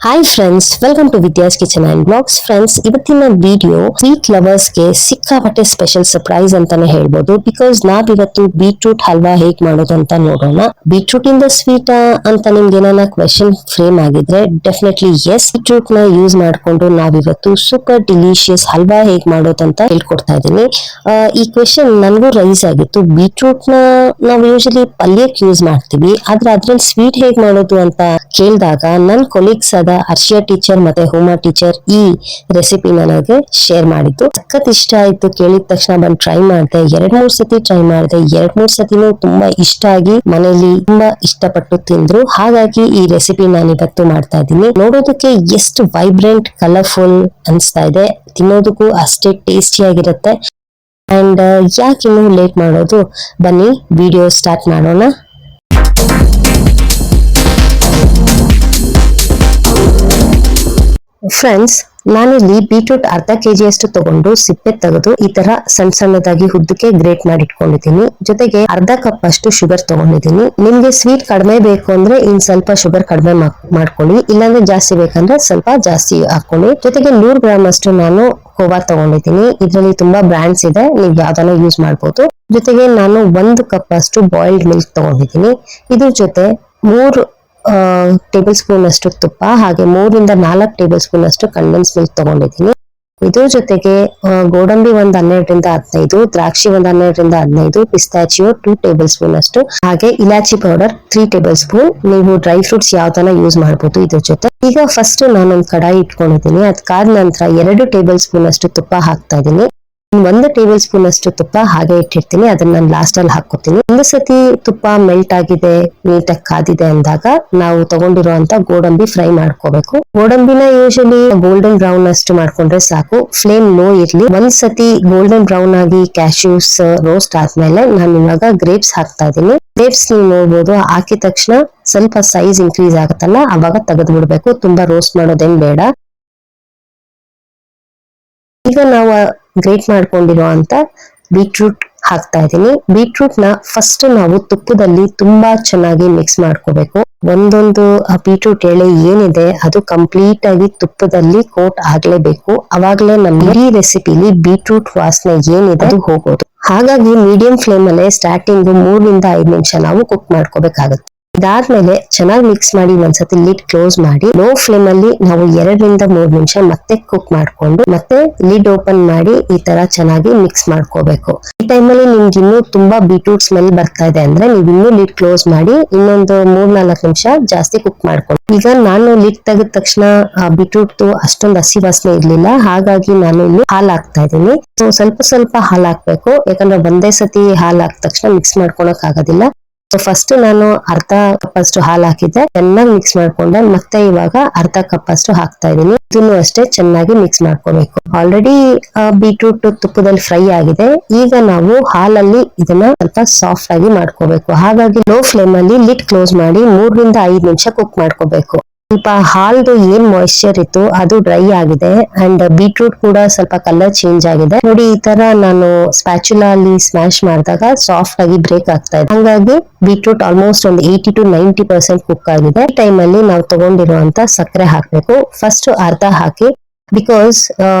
Hi friends, welcome to Vidya's kitchen and blogs. Friends, ಇವತ್ತಿನ video sweet lovers ಗೆ ಸಿಕ್ಕಾಪಟ್ಟೆ special surprise ಅಂತಾನೆ ಹೇಳ್ಬೋದು. ಬಿಕಾಸ್ ನಾವಿವತ್ತು ಬೀಟ್ರೂಟ್ ಹಲ್ವಾ ಹೇಗ್ ಮಾಡೋದು ಅಂತ ನೋಡೋಣ. ಬೀಟ್ರೂಟ್ ಇಂದ ಸ್ವೀಟ್ ಅಂತ ನಿಮ್ಗೆ ಏನಾನ ಕ್ವೆಶನ್ ಫ್ರೇಮ್ ಆಗಿದ್ರೆ ಡೆಫಿನೆಟ್ಲಿ ಎಸ್. ಬೀಟ್ರೂಟ್ ನ ಯೂಸ್ ಮಾಡ್ಕೊಂಡು ನಾವಿವತ್ತು ಸೂಪರ್ ಡಿಲಿಷಿಯಸ್ ಹಲ್ವಾ ಹೇಗ್ ಮಾಡೋದು ಅಂತ ಹೇಳ್ಕೊಡ್ತಾ ಇದ್ದೀನಿ. ಈ ಕ್ವೆಶನ್ ನನಗೂ ರೈಸ್ ಆಗಿತ್ತು. ಬೀಟ್ರೂಟ್ ನ ನಾವು ಯೂಶಲಿ ಪಲ್ಯಕ್ಕೆ ಯೂಸ್ ಮಾಡ್ತೀವಿ, ಆದ್ರೆ ಅದ್ರಲ್ಲಿ ಸ್ವೀಟ್ ಹೇಗ್ ಮಾಡೋದು ಅಂತ ಕೇಳಿದಾಗ ನನ್ನ ಕೊಲೀಗ್ಸ್ ಆದ ಹರ್ಷಿಯಾ ಟೀಚರ್ ಮತ್ತೆ ಹೋಮಾ ಟೀಚರ್ ಈ ರೆಸಿಪಿ ನನಗೆ ಶೇರ್ ಮಾಡಿದ್ದು. ಸಖತ್ ಇಷ್ಟ ಆಯ್ತು. ಕೇಳಿದ ತಕ್ಷಣ ಬಂದು ಟ್ರೈ ಮಾಡಿದೆ. 2-3 ಸತಿ ಟ್ರೈ ಮಾಡಿದೆ. 2-3 ಸತಿನೂ ತುಂಬಾ ಇಷ್ಟ ಆಗಿ ಮನೇಲಿ ತುಂಬಾ ಇಷ್ಟಪಟ್ಟು ತಿಂದ್ರು. ಹಾಗಾಗಿ ಈ ರೆಸಿಪಿ ನಾನು ಇವತ್ತು ಮಾಡ್ತಾ ಇದ್ದೀನಿ. ನೋಡೋದಕ್ಕೆ ಎಷ್ಟು ವೈಬ್ರೆಂಟ್ ಕಲರ್ಫುಲ್ ಅನ್ಸ್ತಾ ಇದೆ, ತಿನ್ನೋದಕ್ಕೂ ಅಷ್ಟೇ ಟೇಸ್ಟಿ ಆಗಿರುತ್ತೆ. ಅಂಡ್ ಯಾಕೆ ಇನ್ನು ಲೇಟ್ ಮಾಡೋದು, ಬನ್ನಿ ವಿಡಿಯೋ ಸ್ಟಾರ್ಟ್ ಮಾಡೋಣ. ಫ್ರೆಂಡ್ಸ್, ನಾನಿಲ್ಲಿ ಬೀಟ್ರೂಟ್ ಅರ್ಧ ಕೆಜಿ ಅಷ್ಟು ತಗೊಂಡು ಸಿಪ್ಪೆ ತೆಗೆದು ಈ ತರ ಸಣ್ಣ ಸಣ್ಣದಾಗಿ ಉದ್ದಕ್ಕೆ ಗ್ರೇಟ್ ಮಾಡಿ ಇಟ್ಕೊಂಡಿದ್ದೀನಿ. ಜೊತೆಗೆ ಅರ್ಧ ಕಪ್ ಅಷ್ಟು ಶುಗರ್ ತಗೊಂಡಿದ್ದೀನಿ. ನಿಮ್ಗೆ ಸ್ವೀಟ್ ಕಡಿಮೆ ಬೇಕು ಅಂದ್ರೆ ಇನ್ ಸ್ವಲ್ಪ ಶುಗರ್ ಕಡಿಮೆ ಮಾಡ್ಕೊಳ್ಳಿ, ಇಲ್ಲಾಂದ್ರೆ ಜಾಸ್ತಿ ಬೇಕಂದ್ರೆ ಸ್ವಲ್ಪ ಜಾಸ್ತಿ ಹಾಕೊಳ್ಳಿ. ಜೊತೆಗೆ 100 ಗ್ರಾಮ್ ಅಷ್ಟು ನಾನು ಕೋವಾ ತಗೊಂಡಿದ್ದೀನಿ. ಇದರಲ್ಲಿ ತುಂಬಾ ಬ್ರ್ಯಾಂಡ್ಸ್ ಇದೆ, ನೀವು ಯಾವ್ದಾನ ಯೂಸ್ ಮಾಡ್ಬೋದು. ಜೊತೆಗೆ ನಾನು 1 ಕಪ್ ಅಷ್ಟು ಬಾಯ್ಲ್ಡ್ ಮಿಲ್ಕ್ ತಗೊಂಡಿದ್ದೀನಿ. ಇದ್ರ ಜೊತೆ 3 ಟೇಬಲ್ ಸ್ಪೂನ್ ಅಷ್ಟು ತುಪ್ಪ, ಹಾಗೆ 3-4 ಟೇಬಲ್ ಸ್ಪೂನ್ ಅಷ್ಟು ಕಂಡೆನ್ಸ್ ಮಿಲ್ಕ್ ತಗೊಂಡಿದ್ದೀನಿ. ಇದ್ರ ಜೊತೆಗೆ ಗೋಡಂಬಿ 12-15, ದ್ರಾಕ್ಷಿ 12-15, ಪಿಸ್ತಾಚಿಯೋ 2 ಟೇಬಲ್ ಸ್ಪೂನ್ ಅಷ್ಟು, ಹಾಗೆ ಇಲಾಚಿ ಪೌಡರ್ 3 ಟೇಬಲ್ ಸ್ಪೂನ್. ನೀವು ಡ್ರೈ ಫ್ರೂಟ್ಸ್ ಯಾವ್ದನ್ನ ಯೂಸ್ ಮಾಡ್ಬೋದು ಇದ್ರ ಜೊತೆ. ಈಗ ಫಸ್ಟ್ ನಾನೊಂದು ಕಡಾಯಿ ಇಟ್ಕೊಂಡಿದ್ದೀನಿ. ಅದ್ಕಾದ ನಂತರ 2 ಟೇಬಲ್ ಸ್ಪೂನ್ ಅಷ್ಟು ತುಪ್ಪ ಹಾಕ್ತಾ ಇದ್ದೀನಿ. 1 ಟೇಬಲ್ ಸ್ಪೂನ್ ಅಷ್ಟು ತುಪ್ಪ ಹಾಗೆ ಇಟ್ಟಿರ್ತೀನಿ, ಅದನ್ನ ನಾನು ಲಾಸ್ಟ್ ಅಲ್ಲಿ ಹಾಕೋತೀನಿ. ಒಂದು ಸತಿ ತುಪ್ಪ ಮೆಲ್ಟ್ ಆಗಿದೆ, ನೀಟಾಗಿ ಕಾದಿದೆ ಅಂದಾಗ ನಾವು ತಗೊಂಡಿರುವಂತ ಗೋಡಂಬಿ ಫ್ರೈ ಮಾಡ್ಕೋಬೇಕು. ಗೋಡಂಬಿನ ಯೂಶಲಿ ಗೋಲ್ಡನ್ ಬ್ರೌನ್ ಅಷ್ಟು ಮಾಡ್ಕೊಂಡ್ರೆ ಸಾಕು, ಫ್ಲೇಮ್ ಲೋ ಇರ್ಲಿ. ಒಂದ್ ಸತಿ ಗೋಲ್ಡನ್ ಬ್ರೌನ್ ಆಗಿ ಕ್ಯಾಶ್ಯೂಸ್ ರೋಸ್ಟ್ ಆದ್ಮೇಲೆ ನಾನು ಇವಾಗ ಗ್ರೇಪ್ಸ್ ಹಾಕ್ತಾ ಇದ್ದೀನಿ. ಗ್ರೇಪ್ಸ್ ನೀವು ನೋಡ್ಬೋದು, ಹಾಕಿದ ತಕ್ಷಣ ಸ್ವಲ್ಪ ಸೈಜ್ ಇನ್ಕ್ರೀಸ್ ಆಗುತ್ತಲ್ಲ, ಅವಾಗ ತೆಗೆದು ಬಿಡ್ಬೇಕು. ತುಂಬಾ ರೋಸ್ಟ್ ಮಾಡೋದೇನ್ ಬೇಡ. ಈಗ ನಾವು ಗ್ರೇಟ್ ಮಾಡ್ಕೊಂಡಿರೋ ಅಂತ ಬೀಟ್ರೂಟ್ ಹಾಕ್ತಾ ಇದ್ದೀನಿ. ಬೀಟ್ರೂಟ್ ನ ಫಸ್ಟ್ ನಾವು ತುಪ್ಪದಲ್ಲಿ ತುಂಬಾ ಚೆನ್ನಾಗಿ ಮಿಕ್ಸ್ ಮಾಡ್ಕೋಬೇಕು. ಒಂದೊಂದು ಬೀಟ್ರೂಟ್ ಎಳೆ ಏನಿದೆ ಅದು ಕಂಪ್ಲೀಟ್ ಆಗಿ ತುಪ್ಪದಲ್ಲಿ ಕೋಟ್ ಆಗ್ಲೇಬೇಕು. ಅವಾಗ್ಲೇ ನಮ್ಮ ಇಡೀ ರೆಸಿಪಿಲಿ ಬೀಟ್ರೂಟ್ ವಾಸನೆ ಏನಿದೆ ಅದು ಹೋಗೋದು. ಹಾಗಾಗಿ ಮೀಡಿಯಂ ಫ್ಲೇಮ್ ಅಲ್ಲೇ ಸ್ಟಾರ್ಟಿಂಗ್ 3-5 ನಿಮಿಷ ನಾವು ಕುಕ್ ಮಾಡ್ಕೋಬೇಕಾಗುತ್ತೆ. ಇದಾದ್ಮೇಲೆ ಚೆನ್ನಾಗಿ ಮಿಕ್ಸ್ ಮಾಡಿ ಒಂದ್ಸತಿ ಲಿಡ್ ಕ್ಲೋಸ್ ಮಾಡಿ ಲೋ ಫ್ಲೇಮ್ ಅಲ್ಲಿ ನಾವು 2-3 ನಿಮಿಷ ಮತ್ತೆ ಕುಕ್ ಮಾಡ್ಕೊಂಡು ಮತ್ತೆ ಲಿಡ್ ಓಪನ್ ಮಾಡಿ ಈ ತರ ಚೆನ್ನಾಗಿ ಮಿಕ್ಸ್ ಮಾಡ್ಕೋಬೇಕು. ಈ ಟೈಮಲ್ಲಿ ನಿಮ್ಗೆ ಇನ್ನೂ ತುಂಬಾ ಬೀಟ್ರೂಟ್ ಸ್ಮೆಲ್ ಬರ್ತಾ ಇದೆ ಅಂದ್ರೆ ನೀವು ಇನ್ನೂ ಲಿಡ್ ಕ್ಲೋಸ್ ಮಾಡಿ ಇನ್ನೊಂದು 3-4 ನಿಮಿಷ ಜಾಸ್ತಿ ಕುಕ್ ಮಾಡ್ಕೊಂಡು. ಈಗ ನಾನು ಲಿಡ್ ತೆಗೆದ ತಕ್ಷಣ ಬೀಟ್ರೂಟ್ ಅಷ್ಟೊಂದು ಹಸಿ ವಾಸನೆ ಇರ್ಲಿಲ್ಲ, ಹಾಗಾಗಿ ನಾನು ಇಲ್ಲಿ ಹಾಲು ಹಾಕ್ತಾ ಇದ್ದೀನಿ. ಸೊ ಸ್ವಲ್ಪ ಹಾಲು ಹಾಕ್ಬೇಕು, ಯಾಕಂದ್ರೆ ಒಂದೇ ಸತಿ ಹಾಲು ಹಾಕಿದ ತಕ್ಷಣ ಮಿಕ್ಸ್ ಮಾಡ್ಕೊಳಕ್ ಆಗೋದಿಲ್ಲ. ಫಸ್ಟ್ ನಾನು ಅರ್ಧ ಕಪ್ ಅಷ್ಟು ಹಾಲು ಹಾಕಿದ್ದೆ, ಚೆನ್ನಾಗಿ ಮಿಕ್ಸ್ ಮಾಡ್ಕೊಂಡೆ. ಮತ್ತೆ ಇವಾಗ ಅರ್ಧ ಕಪ್ ಅಷ್ಟು ಹಾಕ್ತಾ ಇದೀನಿ. ಇದನ್ನು ಅಷ್ಟೇ ಚೆನ್ನಾಗಿ ಮಿಕ್ಸ್ ಮಾಡ್ಕೋಬೇಕು. ಆಲ್ರೆಡಿ ಬೀಟ್ರೂಟ್ ತುಪ್ಪದಲ್ಲಿ ಫ್ರೈ ಆಗಿದೆ. ಈಗ ನಾವು ಹಾಲಲ್ಲಿ ಇದನ್ನ ಸ್ವಲ್ಪ ಸಾಫ್ಟ್ ಆಗಿ ಮಾಡ್ಕೋಬೇಕು. ಹಾಗಾಗಿ ಲೋ ಫ್ಲೇಮ್ ಅಲ್ಲಿ ಲಿಡ್ ಕ್ಲೋಸ್ ಮಾಡಿ 3-5 ನಿಮಿಷ ಕುಕ್ ಮಾಡ್ಕೋಬೇಕು. ಸ್ವಲ್ಪ ಹಾಲ್ದು ಏನ್ ಮಾಯಿಶ್ಚರ್ ಇತ್ತು ಅದು ಡ್ರೈ ಆಗಿದೆ ಅಂಡ್ ಬೀಟ್ರೂಟ್ ಕೂಡ ಸ್ವಲ್ಪ ಕಲರ್ ಚೇಂಜ್ ಆಗಿದೆ. ನೋಡಿ, ಈ ತರ ನಾನು ಸ್ಪ್ಯಾಚುಲಾ ಅಲ್ಲಿ ಸ್ಮ್ಯಾಶ್ ಮಾಡಿದಾಗ ಸಾಫ್ಟ್ ಆಗಿ ಬ್ರೇಕ್ ಆಗ್ತಾ ಇದೆ. ಹಾಗಾಗಿ ಬೀಟ್ರೂಟ್ ಆಲ್ಮೋಸ್ಟ್ ಒಂದು 80-90% ಕುಕ್ ಆಗಿದೆ. ಈ ಟೈಮ್ ಅಲ್ಲಿ ನಾವು ತಗೊಂಡಿರುವಂತ ಸಕ್ಕರೆ ಹಾಕ್ಬೇಕು. ಫಸ್ಟ್ ಅರ್ಧ ಹಾಕಿ, ಬಿಕಾಸ್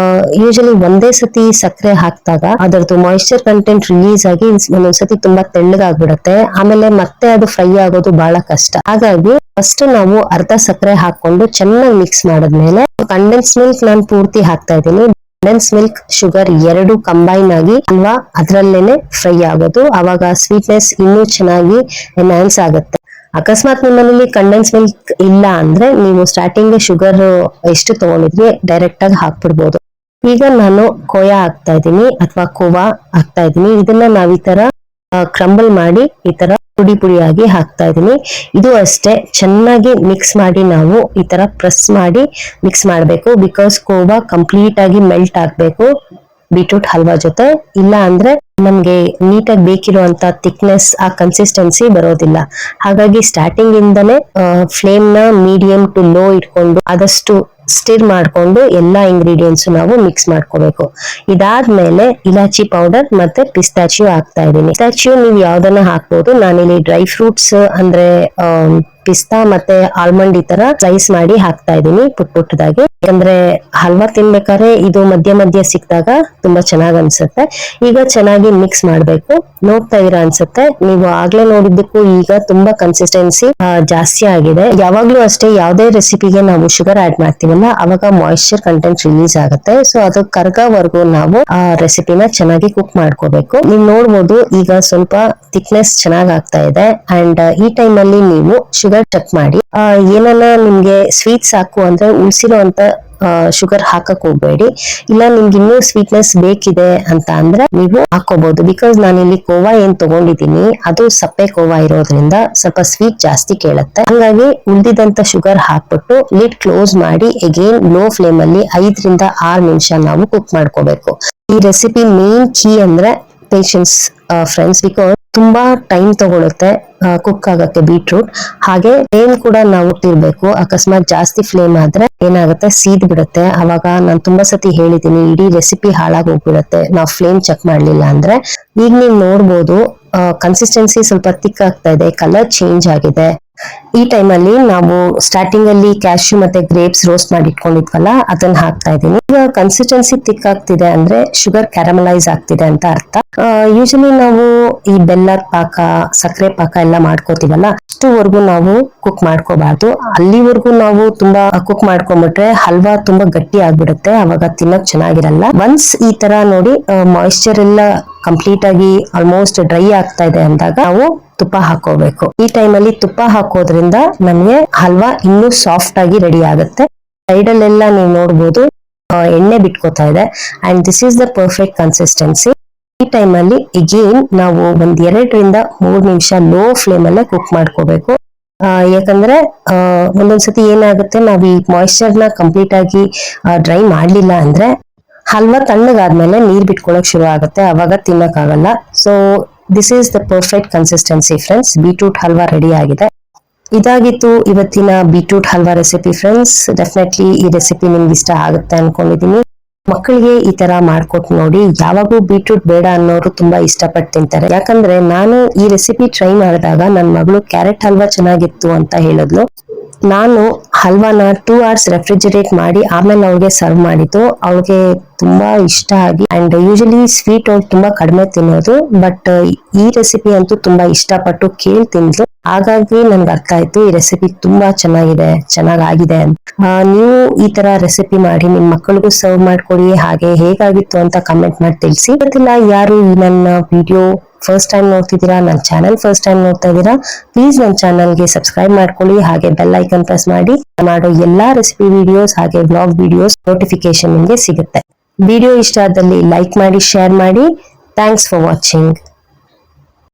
ಯೂಶಲಿ ಒಂದೇ ಸತಿ ಸಕ್ಕರೆ ಹಾಕಿದಾಗ ಅದರದ್ದು ಮಾಯಿಶ್ಚರ್ ಕಂಟೆಂಟ್ ರಿಲೀಸ್ ಆಗಿ ಒಂದೊಂದ್ಸತಿ ತುಂಬಾ ತೆಳ್ಳಗಾಗ್ಬಿಡುತ್ತೆ. ಆಮೇಲೆ ಮತ್ತೆ ಅದು ಫ್ರೈ ಆಗೋದು ಬಹಳ ಕಷ್ಟ. ಹಾಗಾಗಿ ಫಸ್ಟ್ ನಾವು ಅರ್ಧ ಸಕ್ಕರೆ ಹಾಕೊಂಡು ಚೆನ್ನಾಗಿ ಮಿಕ್ಸ್ ಮಾಡಿದ್ಮೇಲೆ ಕಂಡೆನ್ಸ್ ಮಿಲ್ಕ್ ನಾನು ಪೂರ್ತಿ ಹಾಕ್ತಾ ಇದ್ದೀನಿ. ಕಂಡೆನ್ಸ್ ಮಿಲ್ಕ್ ಶುಗರ್ 2 ಕಂಬೈನ್ ಆಗಿ ಅಲ್ವಾ ಅದ್ರಲ್ಲೇನೆ ಫ್ರೈ ಆಗೋದು. ಅವಾಗ ಸ್ವೀಟ್ನೆಸ್ ಇನ್ನೂ ಚೆನ್ನಾಗಿ ಎನ್ಹಾನ್ಸ್ ಆಗುತ್ತೆ. ಅಕಸ್ಮಾತ್ ನಿಮ್ಮಲ್ಲಿ ಕಂಡೆನ್ಸ್ ಮಿಲ್ಕ್ ಇಲ್ಲ ಅಂದ್ರೆ ನೀವು ಸ್ಟಾರ್ಟಿಂಗ್ ಶುಗರ್ ಎಷ್ಟು ತಗೊಂಡಿದ್ವಿ ಡೈರೆಕ್ಟ್ ಆಗಿ ಹಾಕ್ಬಿಡ್ಬೋದು. ಈಗ ನಾನು ಕೋಯಾ ಹಾಕ್ತಾ ಇದ್ದೀನಿ ಅಥವಾ ಕೋವಾ ಹಾಕ್ತಾ ಇದ್ದೀನಿ. ಇದನ್ನ ನಾವ್ ಈ ತರ ಕ್ರಂಬಲ್ ಮಾಡಿ ಈ ತರ ಪುಡಿಯಾಗಿ ಹಾಕ್ತಾ ಇದೀನಿ. ಇದು ಅಷ್ಟೇ ಚೆನ್ನಾಗಿ ಮಿಕ್ಸ್ ಮಾಡಿ ನಾವು ಈ ತರ ಪ್ರೆಸ್ ಮಾಡಿ ಮಿಕ್ಸ್ ಮಾಡ್ಬೇಕು. ಬಿಕಾಸ್ ಕೋವಾ ಕಂಪ್ಲೀಟ್ ಆಗಿ ಮೆಲ್ಟ್ ಆಗ್ಬೇಕು ಬೀಟ್ರೂಟ್ ಹಲ್ವಾ ಜೊತೆ. ಇಲ್ಲ ಅಂದ್ರೆ ನಮ್ಗೆ ನೀಟಾಗಿ ಬೇಕಿರುವಂತ ಥಿಕ್ನೆಸ್ ಆ ಕನ್ಸಿಸ್ಟೆನ್ಸಿ ಬರೋದಿಲ್ಲ. ಹಾಗಾಗಿ ಸ್ಟಾರ್ಟಿಂಗ್ ಇಂದನೇ ಫ್ಲೇಮ್ ನ ಮೀಡಿಯಂ ಟು ಲೋ ಇಟ್ಕೊಂಡು ಆದಷ್ಟು ಸ್ಟಿರ್ ಮಾಡ್ಕೊಂಡು ಎಲ್ಲಾ ಇಂಗ್ರೀಡಿಯೆಂಟ್ಸ್ ನಾವು ಮಿಕ್ಸ್ ಮಾಡ್ಕೋಬೇಕು. ಇದಾದ್ಮೇಲೆ ಇಲಾಚಿ ಪೌಡರ್ ಮತ್ತೆ ಪಿಸ್ತಾಚಿಯೋ ಹಾಕ್ತಾ ಇದೀನಿ. ಪಿಸ್ತಾಚಿಯೋ ನೀವು ಯಾವ್ದನ್ನ ಹಾಕ್ಬೋದು. ನಾನಿಲ್ಲಿ ಡ್ರೈ ಫ್ರೂಟ್ಸ್ ಅಂದ್ರೆ ಪಿಸ್ತಾ ಮತ್ತೆ ಆಲ್ಮಂಡ್ ಈ ತರ ಸ್ಲೈಸ್ ಮಾಡಿ ಹಾಕ್ತಾ ಇದೀನಿ ಪುಟ್ಟದಾಗಿ. ಯಾಕಂದ್ರೆ ಹಲ್ವಾ ತಿನ್ಬೇಕಾದ್ರೆ ಇದು ಮಧ್ಯ ಮಧ್ಯ ಸಿಕ್ಕಿದಾಗ ತುಂಬಾ ಚೆನ್ನಾಗ್ ಅನ್ಸುತ್ತೆ. ಈಗ ಚೆನ್ನಾಗಿ ಮಿಕ್ಸ್ ಮಾಡ್ಬೇಕು. ನೋಡ್ತಾ ಇದೀರಾ ಅನ್ಸುತ್ತೆ, ನೀವು ಆಗ್ಲೇ ನೋಡಿದ್ದಕ್ಕೂ ಈಗ ತುಂಬಾ ಕನ್ಸಿಸ್ಟೆನ್ಸಿ ಜಾಸ್ತಿ ಆಗಿದೆ. ಯಾವಾಗ್ಲೂ ಅಷ್ಟೇ ಯಾವ್ದೇ ರೆಸಿಪಿಗೆ ನಾವು ಶುಗರ್ ಆಡ್ ಮಾಡ್ತೀವಲ್ಲ ಅವಾಗ ಮಾಯಿಶ್ಚರ್ ಕಂಟೆಂಟ್ ರಿಲೀಸ್ ಆಗುತ್ತೆ. ಸೊ ಅದು ಕರ್ಗವರೆಗೂ ನಾವು ಆ ರೆಸಿಪಿನ ಚೆನ್ನಾಗಿ ಕುಕ್ ಮಾಡ್ಕೋಬೇಕು. ನೀವು ನೋಡ್ಬೋದು ಈಗ ಸ್ವಲ್ಪ ಥಿಕ್ನೆಸ್ ಚೆನ್ನಾಗ್ ಆಗ್ತಾ ಇದೆ. ಅಂಡ್ ಈ ಟೈಮ್ ಅಲ್ಲಿ ನೀವು ಶುಗರ್ ಚೆಕ್ ಮಾಡಿ. ಏನನ್ನ ನಿಮ್ಗೆ ಸ್ವೀಟ್ ಸಾಕು ಅಂದ್ರೆ ಉಳಿಸಿರೋ ಅಂತ ಶುಗರ್ ಹಾಕಕ್ ಹೋಗ್ಬೇಡಿ. ಇಲ್ಲ ನಿಮ್ಗೆ ಇನ್ನೂ ಸ್ವೀಟ್ನೆಸ್ ಬೇಕಿದೆ ಅಂತ ಅಂದ್ರೆ ನೀವು ಹಾಕೋಬಹುದು. ಬಿಕಾಸ್ ನಾನು ಇಲ್ಲಿ ಕೋವಾ ಏನ್ ತಗೊಂಡಿದ್ದೀನಿ ಅದು ಸಪ್ಪೆ ಕೋವಾ ಇರೋದ್ರಿಂದ ಸ್ವಲ್ಪ ಸ್ವೀಟ್ ಜಾಸ್ತಿ ಕೇಳುತ್ತೆ. ಹಂಗಾಗಿ ಉಳಿದಿದಂತ ಶುಗರ್ ಹಾಕ್ಬಿಟ್ಟು ಲಿಡ್ ಕ್ಲೋಸ್ ಮಾಡಿ ಅಗೇನ್ ಲೋ ಫ್ಲೇಮ್ ಅಲ್ಲಿ 5 ರಿಂದ 6 ನಿಮಿಷ ನಾವು ಕುಕ್ ಮಾಡ್ಕೋಬೇಕು. ಈ ರೆಸಿಪಿ ಮೇನ್ ಕೀ ಅಂದ್ರೆ ಪೇಷನ್ಸ್ ಫ್ರೆಂಡ್ಸ್. ಬಿಕಾಸ್ ತುಂಬಾ ಟೈಮ್ ತಗೊಳುತ್ತೆ ಕುಕ್ ಆಗಕ್ಕೆ ಬೀಟ್ರೂಟ್. ಹಾಗೆ ಫ್ಲೇಮ್ ಕೂಡ ನಾವು ಇಟ್ಟಿರ್ಬೇಕು. ಅಕಸ್ಮಾತ್ ಜಾಸ್ತಿ ಫ್ಲೇಮ್ ಆದ್ರೆ ಏನಾಗುತ್ತೆ, ಸೀದ್ ಬಿಡುತ್ತೆ. ಅವಾಗ ನಾನು ತುಂಬಾ ಸತಿ ಹೇಳಿದೀನಿ, ಇಡೀ ರೆಸಿಪಿ ಹಾಳಾಗಿ ಹೋಗ್ಬಿಡುತ್ತೆ ನಾವು ಫ್ಲೇಮ್ ಚೆಕ್ ಮಾಡ್ಲಿಲ್ಲ ಅಂದ್ರೆ. ಈಗ ನೀವು ನೋಡ್ಬೋದು ಕನ್ಸಿಸ್ಟೆನ್ಸಿ ಸ್ವಲ್ಪ ತಿಕ್ ಆಗ್ತಾ ಇದೆ, ಕಲರ್ ಚೇಂಜ್ ಆಗಿದೆ. ಈ ಟೈಮ್ ಅಲ್ಲಿ ನಾವು ಸ್ಟಾರ್ಟಿಂಗ್ ಅಲ್ಲಿ ಕ್ಯಾಶ್ಯೂ ಮತ್ತೆ ಗ್ರೇಪ್ಸ್ ರೋಸ್ಟ್ ಮಾಡಿ ಇಟ್ಕೊಂಡಿದ್ವಲ್ಲ ಅದನ್ನ ಹಾಕ್ತಾ ಇದೀನಿ. ಈಗ ಕನ್ಸಿಸ್ಟೆನ್ಸಿ ತಿಕ್ ಆಗ್ತಿದೆ ಅಂದ್ರೆ ಶುಗರ್ ಕ್ಯಾರಮಲೈಸ್ ಆಗ್ತಿದೆ ಅಂತ ಅರ್ಥ. ಯೂಶಲಿ ನಾವು ಈ ಬೆಲ್ಲದ ಪಾಕ, ಸಕ್ಕರೆ ಪಾಕ ಎಲ್ಲ ಮಾಡ್ಕೋತೀವಲ್ಲ ಅಷ್ಟುವರೆಗೂ ನಾವು ಕುಕ್ ಮಾಡ್ಕೋಬಾರ್ದು. ಅಲ್ಲಿವರೆಗೂ ನಾವು ತುಂಬಾ ಕುಕ್ ಮಾಡ್ಕೊಂಡ್ಬಿಟ್ರೆ ಹಲ್ವಾ ತುಂಬಾ ಗಟ್ಟಿ ಆಗ್ಬಿಡುತ್ತೆ, ಅವಾಗ ತಿನ್ನಕ್ ಚೆನ್ನಾಗಿರಲ್ಲ. ಒನ್ಸ್ ಈ ತರ ನೋಡಿ ಮಾಯಿಶ್ಚರ್ ಎಲ್ಲ ಕಂಪ್ಲೀಟ್ ಆಗಿ ಆಲ್ಮೋಸ್ಟ್ ಡ್ರೈ ಆಗ್ತಾ ಇದೆ ಅಂದಾಗ ನಾವು ತುಪ್ಪ ಹಾಕೋಬೇಕು. ಈ ಟೈಮ್ ಅಲ್ಲಿ ತುಪ್ಪ ಹಾಕೋದ್ರಿಂದ ನಮ್ಗೆ ಹಲ್ವಾ ಇನ್ನೂ ಸಾಫ್ಟ್ ಆಗಿ ರೆಡಿ ಆಗುತ್ತೆ. ಸೈಡ್ ಅಲ್ಲೆಲ್ಲ ನೀವು ನೋಡ್ಬೋದು ಎಣ್ಣೆ ಬಿಟ್ಕೋತಾ ಇದೆ. And this is the perfect consistency. ಈ ಟೈಮ್ ಅಲ್ಲಿ ಅಗೇನ್ ನಾವು 2 ರಿಂದ 3 ನಿಮಿಷ ಲೋ ಫ್ಲೇಮ್ ಅಲ್ಲೇ ಕುಕ್ ಮಾಡ್ಕೋಬೇಕು. ಯಾಕಂದ್ರೆ ಒಂದೊಂದ್ಸತಿ ಏನಾಗುತ್ತೆ, ನಾವು ಈ ಮಾಯಿಶ್ಚರ್ ನ ಕಂಪ್ಲೀಟ್ ಆಗಿ ಡ್ರೈ ಮಾಡ್ಲಿಲ್ಲ ಅಂದ್ರೆ ಹಲ್ವಾ ತಣ್ಣಗಾದ್ಮೇಲೆ ನೀರ್ ಬಿಟ್ಕೊಳಕ್ ಶುರು ಆಗುತ್ತೆ, ಅವಾಗ ತಿನ್ನಕ್ ಆಗಲ್ಲ. So this is the perfect consistency friends. Beetroot halwa ready ಆಗಿದೆ. ಇದಾಗಿತ್ತು ಇವತ್ತಿನ beetroot halwa recipe friends. Definitely ಈ ರೆಸಿಪಿ ನಿಮ್ಗೆ ಇಷ್ಟ ಆಗುತ್ತೆ ಅನ್ಕೊಂಡಿದೀನಿ. ಮಕ್ಕಳಿಗೆ ಈ ತರ ಮಾಡ್ಕೊಟ್ಟು ನೋಡಿ. ಯಾವಾಗೂ ಬೀಟ್ರೂಟ್ ಬೇಡ ಅನ್ನೋರು ತುಂಬಾ ಇಷ್ಟಪಟ್ಟು ತಿಂತಾರೆ. ಯಾಕಂದ್ರೆ ನಾನು ಈ ರೆಸಿಪಿ ಟ್ರೈ ಮಾಡಿದಾಗ ನನ್ನ ಮಗಳು ಕ್ಯಾರೆಟ್ ಹಲ್ವಾ ಚೆನ್ನಾಗಿತ್ತು ಅಂತ ಹೇಳಿದ್ಲು. ನಾನು ಹಲ್ವಾನ 2 hours ರೆಫ್ರಿಜರೇಟ್ ಮಾಡಿ ಆಮೇಲೆ ಅವಳಿಗೆ ಸರ್ವ್ ಮಾಡಿದ್ದು. ಅವಳಿಗೆ ತುಂಬಾ ಇಷ್ಟ ಆಗಿ. ಅಂಡ್ ಯೂಶಲಿ ಸ್ವೀಟ್ ಅವ್ಳು ತುಂಬಾ ಕಡಿಮೆ ತಿನ್ನೋದು, ಬಟ್ ಈ ರೆಸಿಪಿ ಅಂತೂ ತುಂಬಾ ಇಷ್ಟಪಟ್ಟು ಕೇಳಿ ತಿಂದ್ಲು. ಹಾಗಾಗಿ ನನ್ಗೆ ಅರ್ಥ ಆಯ್ತು ಈ ರೆಸಿಪಿ ತುಂಬಾ ಚೆನ್ನಾಗಾಗಿದೆ ಅಂತ. ನೀವು ಈ ತರ ರೆಸಿಪಿ ಮಾಡಿ ನಿಮ್ ಮಕ್ಕಳಿಗೂ ಸರ್ವ್ ಮಾಡ್ಕೊಡಿ. ಹಾಗೆ ಹೇಗಾಗಿತ್ತು ಅಂತ ಕಮೆಂಟ್ ಮಾಡಿ ತಿಳಿಸಿ. ಗೊತ್ತಿಲ್ಲ ಯಾರು ಈ ನನ್ನ ವಿಡಿಯೋ ಫಸ್ಟ್ ಟೈಮ್ ನೋಡ್ತಿದ್ದೀರಾ, ನನ್ನ ಚಾನಲ್ ಫಸ್ಟ್ ಟೈಮ್ ನೋಡ್ತಾ ಇದ್ದೀರಾ, ಪ್ಲೀಸ್ ನನ್ನ ಚಾನಲ್ಗೆ ಸಬ್ಸ್ಕ್ರೈಬ್ ಮಾಡ್ಕೊಳ್ಳಿ. ಹಾಗೆ ಬೆಲ್ ಐಕನ್ ಪ್ರೆಸ್ ಮಾಡಿ ಮಾಡೋ ಎಲ್ಲಾ ರೆಸಿಪಿ ವಿಡಿಯೋಸ್ ಹಾಗೆ ಬ್ಲಾಗ್ ವಿಡಿಯೋಸ್ ನೋಟಿಫಿಕೇಶನ್ ನಿಮಗೆ ಸಿಗುತ್ತೆ. ವಿಡಿಯೋ ಇಷ್ಟ ಆದಲ್ಲಿ ಲೈಕ್ ಮಾಡಿ, ಶೇರ್ ಮಾಡಿ. Thanks for watching.